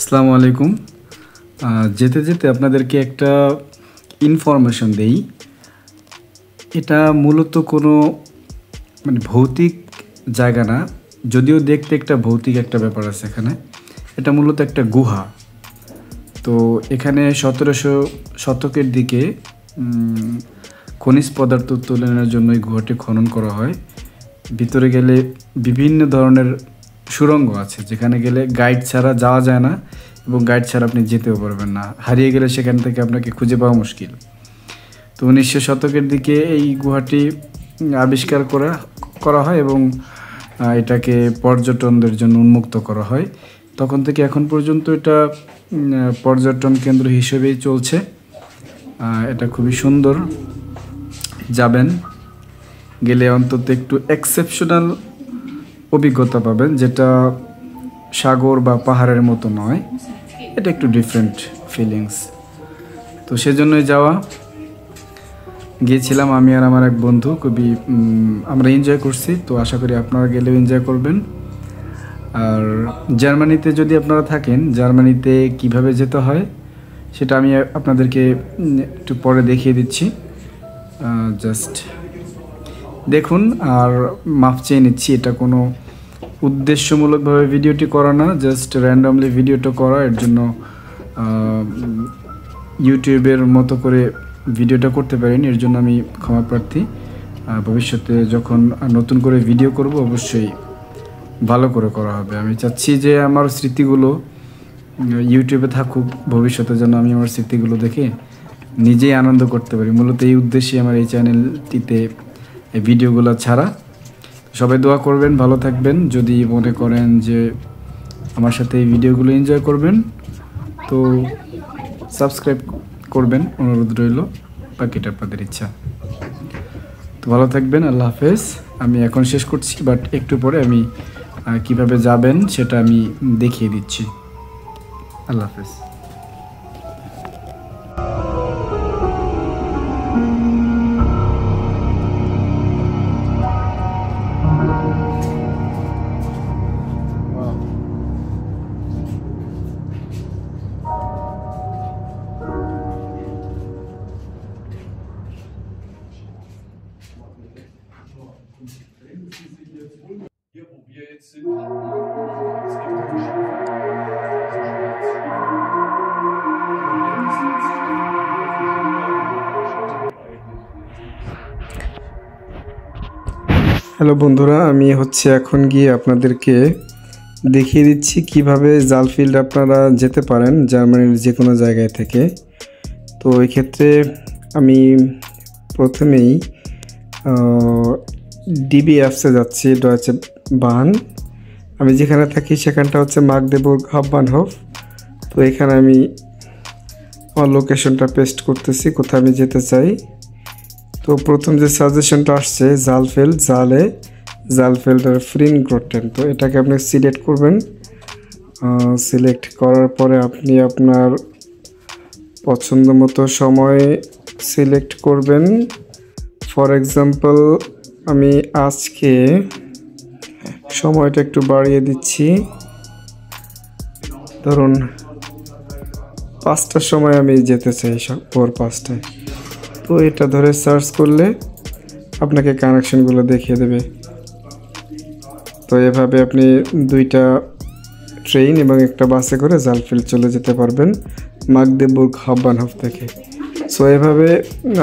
আসসালামু আলাইকুম। যেতে যেতে আপনাদেরকে একটা ইনফরমেশন দেই। এটা মূলত কোনো ভৌতিক জায়গা না, যদিও দেখতে একটা ভৌতিক একটা ব্যাপার আছে এখানে। এটা মূলত একটা গুহা। তো এখানে 1700 শতকের দিকে খনিজ পদার্থ উত্তোলনের জন্য এই গুহাটি খনন করা হয়। ভিতরে গেলে বিভিন্ন ধরনের সুড়ঙ্গ আছে, যেখানে গেলে গাইড ছাড়া যাওয়া যায় না এবং গাইড ছাড়া আপনি যেতেও পারবেন না। হারিয়ে গেলে সেখান থেকে আপনাকে খুঁজে পাওয়া মুশকিল। তো 1900 শতকের দিকে এই গুহাটি আবিষ্কার করা হয় এবং এটাকে পর্যটনদের জন্য উন্মুক্ত করা হয়। তখন থেকে এখন পর্যন্ত এটা পর্যটন কেন্দ্র হিসেবেই চলছে। এটা খুবই সুন্দর, যাবেন, গেলে অন্তত একটু এক্সেপশনাল অভিজ্ঞতা পাবেন, যেটা সাগর বা পাহাড়ের মতো নয়। এটা একটু ডিফারেন্ট ফিলিংস। তো সেজন্যই যাওয়া। গিয়েছিলাম আমি আর আমার এক বন্ধু, খুবই আমরা এনজয় করছি। তো আশা করি আপনারা গেলেও এনজয় করবেন। আর জার্মানিতে যদি আপনারা থাকেন, জার্মানিতে কিভাবে যেতে হয় সেটা আমি আপনাদেরকে একটু পরে দেখিয়ে দিচ্ছি। জাস্ট দেখুন আর মাপ চেয়ে নিচ্ছি। এটা কোনো উদ্দেশ্যমূলকভাবে ভিডিওটি করা না, জাস্ট র্যান্ডমলি ভিডিওটা করা। এর জন্য ইউটিউবের মতো করে ভিডিওটা করতে পারিনি, এর জন্য আমি ক্ষমা প্রার্থী। ভবিষ্যতে যখন নতুন করে ভিডিও করব অবশ্যই ভালো করে করা হবে। আমি চাচ্ছি যে আমার স্মৃতিগুলো ইউটিউবে থাকুক, ভবিষ্যতে যেন আমি আমার স্মৃতিগুলো দেখে নিজেই আনন্দ করতে পারি। মূলত এই উদ্দেশ্যে আমার এই চ্যানেলটিতে এই ভিডিওগুলো ছাড়া। সবাই দোয়া করবেন, ভালো থাকবেন। যদি মনে করেন যে আমার সাথে এই ভিডিওগুলো এনজয় করবেন, তো সাবস্ক্রাইব করবেন, অনুরোধ রইল। বাকিটা আপনাদের ইচ্ছা। তো ভালো থাকবেন, আল্লাহ হাফেজ। আমি এখন শেষ করছি, বাট একটু পরে আমি কিভাবে যাবেন সেটা আমি দেখিয়ে দিচ্ছি। আল্লাহ হাফেজ। Hier, wo wir jetzt sind, es gibt eine hello বন্ধুরা, আমি এখন গিয়ে আপনাদেরকে দেখিয়ে দিচ্ছি কিভাবে জালফিল্ড আপনারা যেতে পারেন জার্মানির যে কোনো জায়গায় থেকে। তো এই ক্ষেত্রে আমি প্রথমেই ডিবি অ্যাপসে যাচ্ছি, ডয়েচে বাহন। আমি যেখানে থাকি সেখানটা হচ্ছে মাগদেবুর্গ হাববানহোফ। তো এখানে আমি আমার লোকেশনটা পেস্ট করতেছি, কোথায় আমি যেতে চাই। তো প্রথম যে সাজেশনটা আসছে জালফেল্ডার ফ্রিনগ্রোটেন, তো এটাকে আপনি সিলেক্ট করবেন। সিলেক্ট করার পরে আপনি আপনার পছন্দ মতো সময় সিলেক্ট করবেন। ফর এক্সাম্পল আমি আজকে সময়টা একটু বাড়িয়ে দিচ্ছি, ধরুন 5টার সময় আমি যেতে চাই, ভোর 5টায়। তো এটা ধরে সার্চ করলে আপনাকে কানেকশনগুলো দেখিয়ে দেবে। তো এভাবে আপনি 2টা ট্রেন এবং একটা বাসে করে জালফিল্ড চলে যেতে পারবেন মাগদেবুর্গ হাববানহোফ থেকে। সো এভাবে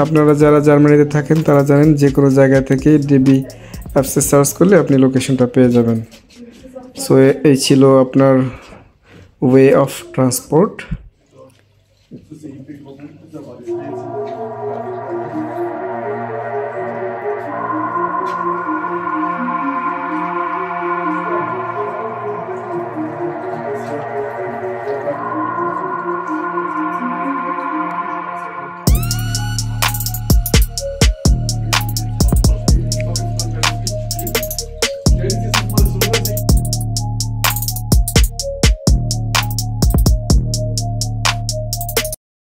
আপনারা যারা জার্মানিতে থাকেন তারা জানেন, যে কোনো জায়গা থেকে ডিবি অ্যাপসে সার্চ করলে আপনি লোকেশনটা পেয়ে যাবেন। সো এই ছিল আপনার ওয়ে অফ ট্রান্সপোর্ট।